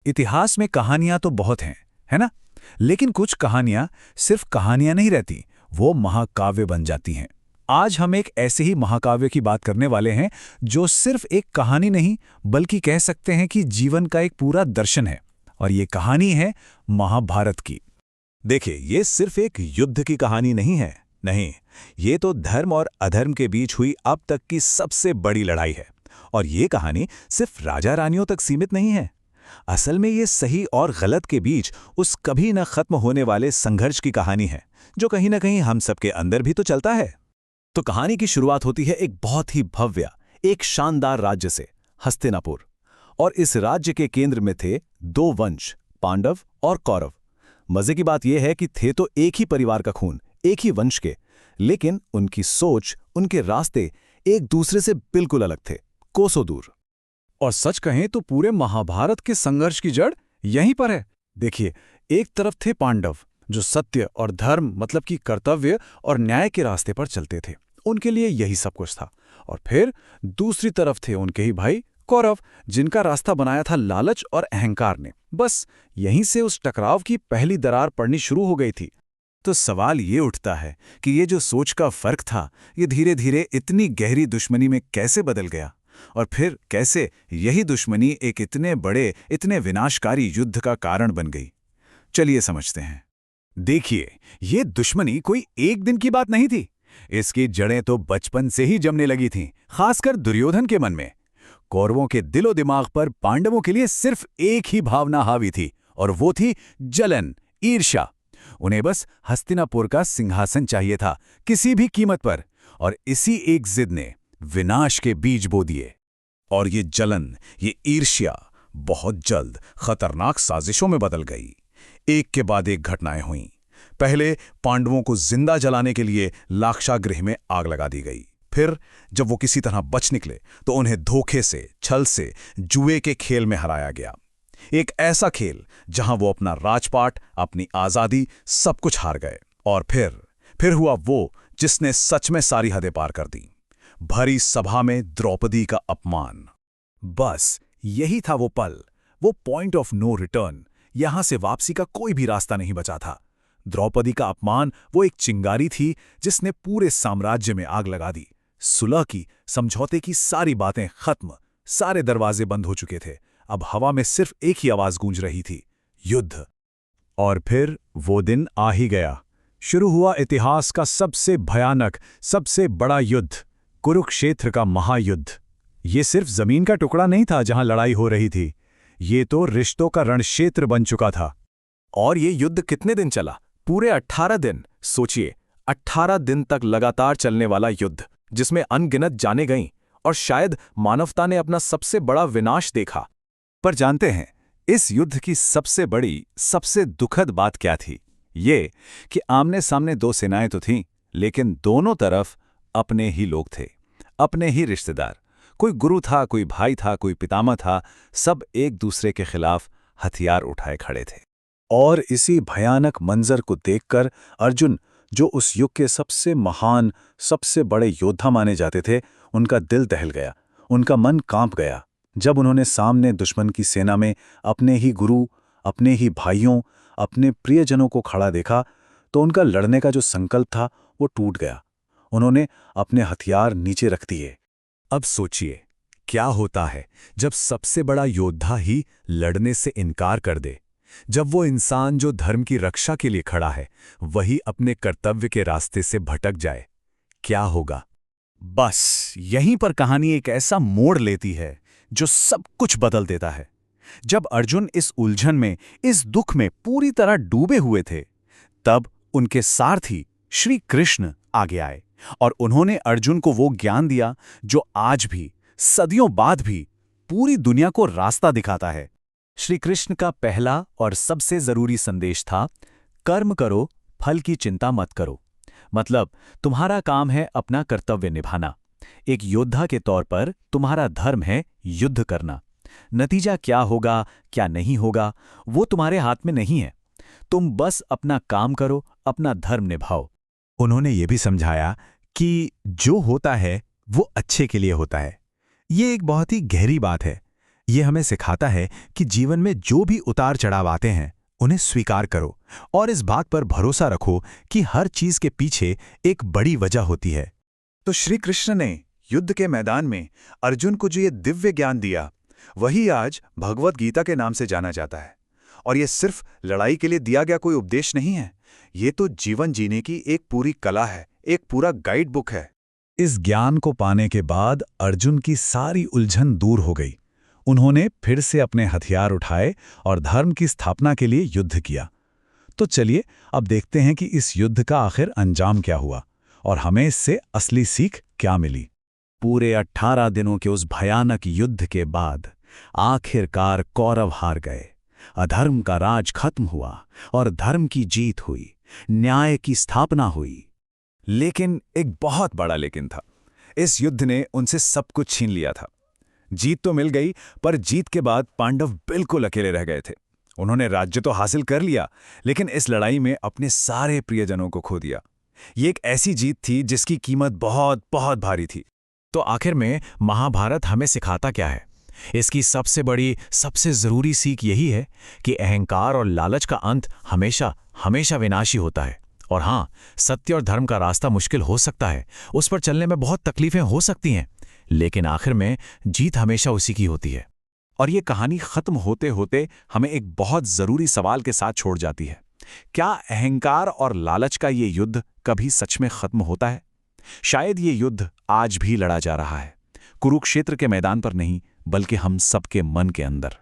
इतिहास में कहानियां तो बहुत हैं, है ना? लेकिन कुछ कहानियां सिर्फ कहानियां नहीं रहती, वो महाकाव्य बन जाती हैं। आज हम एक ऐसे ही महाकाव्य की बात करने वाले हैं जो सिर्फ एक कहानी नहीं, बल्कि कह सकते हैं कि जीवन का एक पूरा दर्शन है। और ये कहानी है महाभारत की। देखिए, ये सिर्फ एक युद्ध की कहानी नहीं है। नहीं, ये तो धर्म और अधर्म के बीच हुई अब तक की सबसे बड़ी लड़ाई है। और ये कहानी सिर्फ राजा रानियों तक सीमित नहीं है। असल में ये सही और गलत के बीच उस कभी न खत्म होने वाले संघर्ष की कहानी है, जो कहीं न कहीं हम सबके अंदर भी तो चलता है। तो कहानी की शुरुआत होती है एक बहुत ही भव्य, एक शानदार राज्य से, हस्तिनापुर। और इस राज्य के केंद्र में थे दो वंश, पांडव और कौरव। मजे की बात यह है कि थे तो एक ही परिवार का खून, एक ही वंश के, लेकिन उनकी सोच, उनके रास्ते एक दूसरे से बिल्कुल अलग थे, कोसों दूर। और सच कहें तो पूरे महाभारत के संघर्ष की जड़ यहीं पर है। देखिए, एक तरफ थे पांडव, जो सत्य और धर्म मतलब कि कर्तव्य और न्याय के रास्ते पर चलते थे, उनके लिए यही सब कुछ था। और फिर दूसरी तरफ थे उनके ही भाई कौरव, जिनका रास्ता बनाया था लालच और अहंकार ने। बस यहीं से उस टकराव की पहली दरार पड़नी शुरू हो गई थी। तो सवाल ये उठता है कि ये जो सोच का फर्क था, ये धीरे धीरे इतनी गहरी दुश्मनी में कैसे बदल गया, और फिर कैसे यही दुश्मनी एक इतने बड़े, इतने विनाशकारी युद्ध का कारण बन गई। चलिए समझते हैं। देखिए, ये दुश्मनी कोई एक दिन की बात नहीं थी। इसकी जड़ें तो बचपन से ही जमने लगी थीं, खासकर दुर्योधन के मन में। कौरवों के दिलो दिमाग पर पांडवों के लिए सिर्फ एक ही भावना हावी थी, और वो थी जलन, ईर्ष्या। उन्हें बस हस्तिनापुर का सिंहासन चाहिए था, किसी भी कीमत पर। और इसी एक जिद ने विनाश के बीज बो दिए। और ये जलन, ये ईर्ष्या बहुत जल्द खतरनाक साजिशों में बदल गई। एक के बाद एक घटनाएं हुईं। पहले पांडवों को जिंदा जलाने के लिए लाक्षागृह में आग लगा दी गई। फिर जब वो किसी तरह बच निकले तो उन्हें धोखे से, छल से, जुए के खेल में हराया गया। एक ऐसा खेल जहां वो अपना राजपाट, अपनी आजादी, सब कुछ हार गए। और फिर हुआ वो जिसने सच में सारी हदें पार कर दी। भरी सभा में द्रौपदी का अपमान। बस यही था वो पल, वो पॉइंट ऑफ नो रिटर्न। यहां से वापसी का कोई भी रास्ता नहीं बचा था। द्रौपदी का अपमान वो एक चिंगारी थी जिसने पूरे साम्राज्य में आग लगा दी। सुलह की, समझौते की सारी बातें खत्म, सारे दरवाजे बंद हो चुके थे। अब हवा में सिर्फ एक ही आवाज गूंज रही थी, युद्ध। और फिर वो दिन आ ही गया। शुरू हुआ इतिहास का सबसे भयानक, सबसे बड़ा युद्ध, कुरुक्षेत्र का महायुद्ध। ये सिर्फ जमीन का टुकड़ा नहीं था जहां लड़ाई हो रही थी, ये तो रिश्तों का रणक्षेत्र बन चुका था। और ये युद्ध कितने दिन चला? पूरे 18 दिन। सोचिए, 18 दिन तक लगातार चलने वाला युद्ध, जिसमें अनगिनत जानें गईं, और शायद मानवता ने अपना सबसे बड़ा विनाश देखा। पर जानते हैं, इस युद्ध की सबसे बड़ी, सबसे दुखद बात क्या थी? ये कि आमने सामने दो सेनाएं तो थीं, लेकिन दोनों तरफ अपने ही लोग थे, अपने ही रिश्तेदार। कोई गुरु था, कोई भाई था, कोई पितामह था, सब एक दूसरे के खिलाफ हथियार उठाए खड़े थे। और इसी भयानक मंजर को देखकर अर्जुन, जो उस युग के सबसे महान, सबसे बड़े योद्धा माने जाते थे, उनका दिल दहल गया, उनका मन कांप गया। जब उन्होंने सामने दुश्मन की सेना में अपने ही गुरु, अपने ही भाइयों, अपने प्रियजनों को खड़ा देखा, तो उनका लड़ने का जो संकल्प था वो टूट गया। उन्होंने अपने हथियार नीचे रख दिए। अब सोचिए, क्या होता है जब सबसे बड़ा योद्धा ही लड़ने से इनकार कर दे? जब वो इंसान जो धर्म की रक्षा के लिए खड़ा है, वही अपने कर्तव्य के रास्ते से भटक जाए, क्या होगा? बस यहीं पर कहानी एक ऐसा मोड़ लेती है जो सब कुछ बदल देता है। जब अर्जुन इस उलझन में, इस दुख में पूरी तरह डूबे हुए थे, तब उनके सारथी श्री कृष्ण आगे आए और उन्होंने अर्जुन को वो ज्ञान दिया जो आज भी, सदियों बाद भी पूरी दुनिया को रास्ता दिखाता है। श्री कृष्ण का पहला और सबसे जरूरी संदेश था, कर्म करो, फल की चिंता मत करो। मतलब तुम्हारा काम है अपना कर्तव्य निभाना। एक योद्धा के तौर पर तुम्हारा धर्म है युद्ध करना। नतीजा क्या होगा, क्या नहीं होगा, वो तुम्हारे हाथ में नहीं है। तुम बस अपना काम करो, अपना धर्म निभाओ। उन्होंने ये भी समझाया कि जो होता है वो अच्छे के लिए होता है। ये एक बहुत ही गहरी बात है। ये हमें सिखाता है कि जीवन में जो भी उतार चढ़ाव आते हैं उन्हें स्वीकार करो और इस बात पर भरोसा रखो कि हर चीज के पीछे एक बड़ी वजह होती है। तो श्री कृष्ण ने युद्ध के मैदान में अर्जुन को जो ये दिव्य ज्ञान दिया, वही आज भगवत गीता के नाम से जाना जाता है। और ये सिर्फ लड़ाई के लिए दिया गया कोई उपदेश नहीं है, ये तो जीवन जीने की एक पूरी कला है, एक पूरा गाइड बुक है। इस ज्ञान को पाने के बाद अर्जुन की सारी उलझन दूर हो गई। उन्होंने फिर से अपने हथियार उठाए और धर्म की स्थापना के लिए युद्ध किया। तो चलिए अब देखते हैं कि इस युद्ध का आखिर अंजाम क्या हुआ और हमें इससे असली सीख क्या मिली। पूरे 18 दिनों के उस भयानक युद्ध के बाद आखिरकार कौरव हार गए। अधर्म का राज खत्म हुआ और धर्म की जीत हुई, न्याय की स्थापना हुई। लेकिन एक बहुत बड़ा लेकिन था। इस युद्ध ने उनसे सब कुछ छीन लिया था। जीत तो मिल गई, पर जीत के बाद पांडव बिल्कुल अकेले रह गए थे। उन्होंने राज्य तो हासिल कर लिया, लेकिन इस लड़ाई में अपने सारे प्रियजनों को खो दिया। ये एक ऐसी जीत थी जिसकी कीमत बहुत बहुत भारी थी। तो आखिर में महाभारत हमें सिखाता क्या है? इसकी सबसे बड़ी, सबसे जरूरी सीख यही है कि अहंकार और लालच का अंत हमेशा हमेशा विनाशी होता है। और हाँ, सत्य और धर्म का रास्ता मुश्किल हो सकता है, उस पर चलने में बहुत तकलीफें हो सकती हैं, लेकिन आखिर में जीत हमेशा उसी की होती है। और ये कहानी खत्म होते होते हमें एक बहुत जरूरी सवाल के साथ छोड़ जाती है। क्या अहंकार और लालच का ये युद्ध कभी सच में खत्म होता है? शायद ये युद्ध आज भी लड़ा जा रहा है, कुरुक्षेत्र के मैदान पर नहीं, बल्कि हम सबके मन के अंदर।